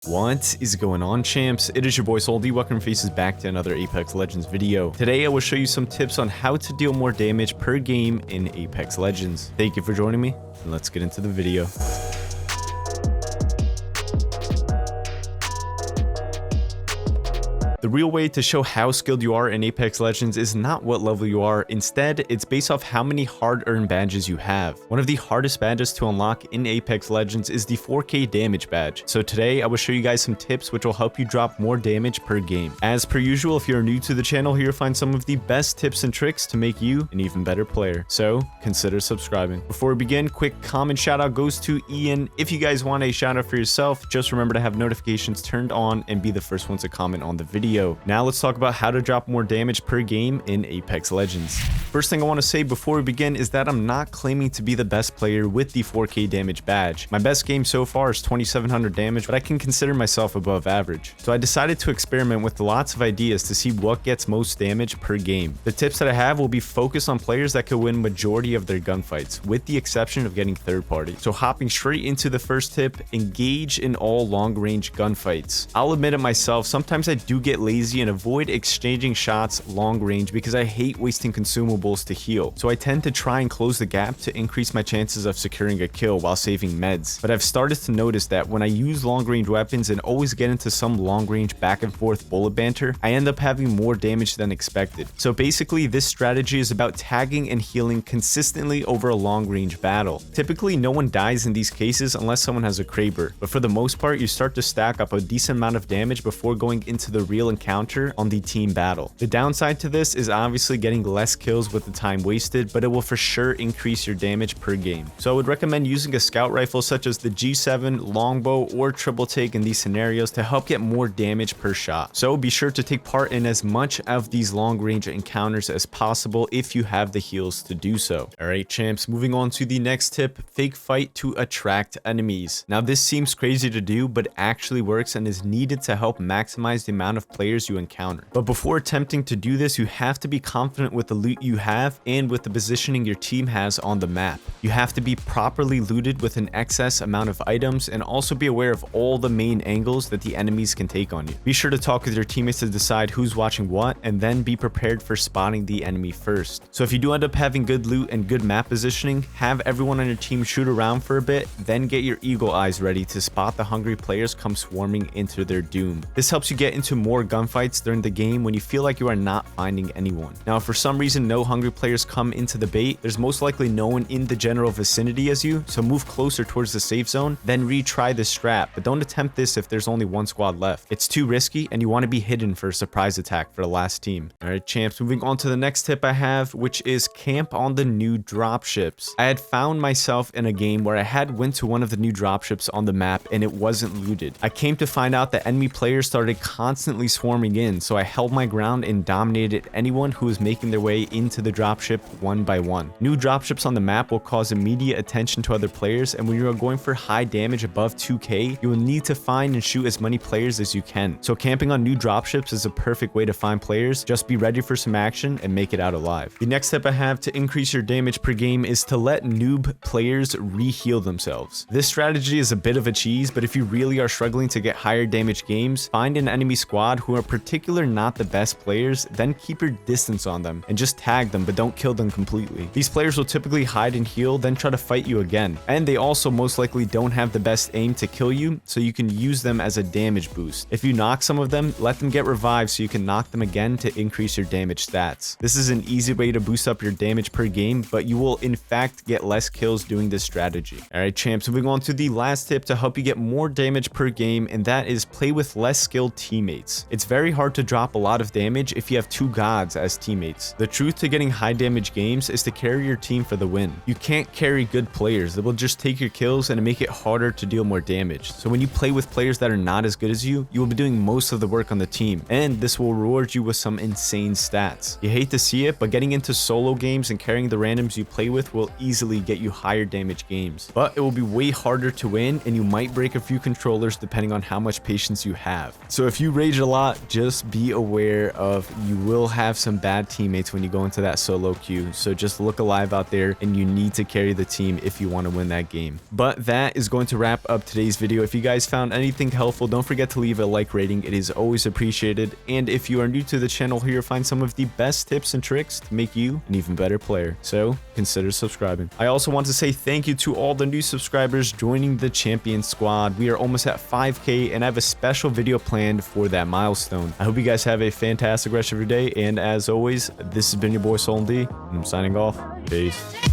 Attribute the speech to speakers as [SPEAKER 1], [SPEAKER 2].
[SPEAKER 1] What is going on, champs? It is your boy Sultan. Welcome faces back to another Apex Legends video. Today I will show you some tips on how to deal more damage per game in Apex Legends. Thank you for joining me, and let's get into the video. The real way to show how skilled you are in Apex Legends is not what level you are. Instead, it's based off how many hard-earned badges you have. One of the hardest badges to unlock in Apex Legends is the 4K damage badge. So today, I will show you guys some tips which will help you drop more damage per game. As per usual, if you're new to the channel, here you'll find some of the best tips and tricks to make you an even better player. So consider subscribing. Before we begin, quick comment shout out goes to Ian. If you guys want a shout out for yourself, just remember to have notifications turned on and be the first one to comment on the video. Now let's talk about how to drop more damage per game in Apex Legends. First thing I want to say before we begin is that I'm not claiming to be the best player with the 4K damage badge. My best game so far is 2700 damage, but I can consider myself above average. So I decided to experiment with lots of ideas to see what gets most damage per game. The tips that I have will be focused on players that could win majority of their gunfights, with the exception of getting third party. So hopping straight into the first tip, engage in all long range gunfights. I'll admit it myself, sometimes I do get lazy and avoid exchanging shots long range because I hate wasting consumables to heal. So I tend to try and close the gap to increase my chances of securing a kill while saving meds. But I've started to notice that when I use long range weapons and always get into some long range back and forth bullet banter, I end up having more damage than expected. So basically this strategy is about tagging and healing consistently over a long range battle. Typically no one dies in these cases unless someone has a Kraber, but for the most part you start to stack up a decent amount of damage before going into the real encounter on the team battle. The downside to this is obviously getting less kills with the time wasted, but it will for sure increase your damage per game. So I would recommend using a scout rifle such as the G7, longbow, or triple take in these scenarios to help get more damage per shot. So be sure to take part in as much of these long range encounters as possible if you have the heals to do so. Alright champs, moving on to the next tip, fake fight to attract enemies. Now this seems crazy to do, but actually works and is needed to help maximize the amount of players you encounter. But before attempting to do this, you have to be confident with the loot you have and with the positioning your team has on the map. You have to be properly looted with an excess amount of items and also be aware of all the main angles that the enemies can take on you. Be sure to talk with your teammates to decide who's watching what and then be prepared for spotting the enemy first. So if you do end up having good loot and good map positioning, have everyone on your team shoot around for a bit, then get your eagle eyes ready to spot the hungry players come swarming into their doom. This helps you get into more gunfights during the game when you feel like you are not finding anyone. Now, if for some reason no hungry players come into the bait, there's most likely no one in the general vicinity as you, so move closer towards the safe zone, then retry this strat, but don't attempt this if there's only one squad left. It's too risky and you want to be hidden for a surprise attack for the last team. Alright champs, moving on to the next tip I have, which is camp on the new dropships. I had found myself in a game where I went to one of the new dropships on the map and it wasn't looted. I came to find out that enemy players started constantly swarming in, so I held my ground and dominated anyone who was making their way into the dropship one by one. New dropships on the map will cause immediate attention to other players, and when you are going for high damage above 2k, you will need to find and shoot as many players as you can. So camping on new dropships is a perfect way to find players. Just be ready for some action and make it out alive. The next tip I have to increase your damage per game is to let noob players re-heal themselves. This strategy is a bit of a cheese, but if you really are struggling to get higher damage games, find an enemy squad who are particularly not the best players, then keep your distance on them and just tag them, but don't kill them completely. These players will typically hide and heal, then try to fight you again, and they also most likely don't have the best aim to kill you, so you can use them as a damage boost. If you knock some of them, let them get revived so you can knock them again to increase your damage stats. This is an easy way to boost up your damage per game, but you will in fact get less kills doing this strategy. Alright champs, moving on to the last tip to help you get more damage per game, and that is play with less skilled teammates. It's very hard to drop a lot of damage if you have two gods as teammates. The truth to getting high damage games is to carry your team for the win. You can't carry good players. They will just take your kills and make it harder to deal more damage. So when you play with players that are not as good as you will be doing most of the work on the team, and this will reward you with some insane stats. You hate to see it, but getting into solo games and carrying the randoms you play with will easily get you higher damage games. But it will be way harder to win, and you might break a few controllers depending on how much patience you have. So if you rage a lot lot, just be aware of you will have some bad teammates when you go into that solo queue. So just look alive out there, and you need to carry the team if you want to win that game. But that is going to wrap up today's video. If you guys found anything helpful, don't forget to leave a like rating. It is always appreciated. And if you are new to the channel here, find some of the best tips and tricks to make you an even better player. So consider subscribing. I also want to say thank you to all the new subscribers joining the champion squad. We are almost at 5K, and I have a special video planned for that milestone. I hope you guys have a fantastic rest of your day, and as always, this has been your boy Sultan, and I'm signing off. Peace.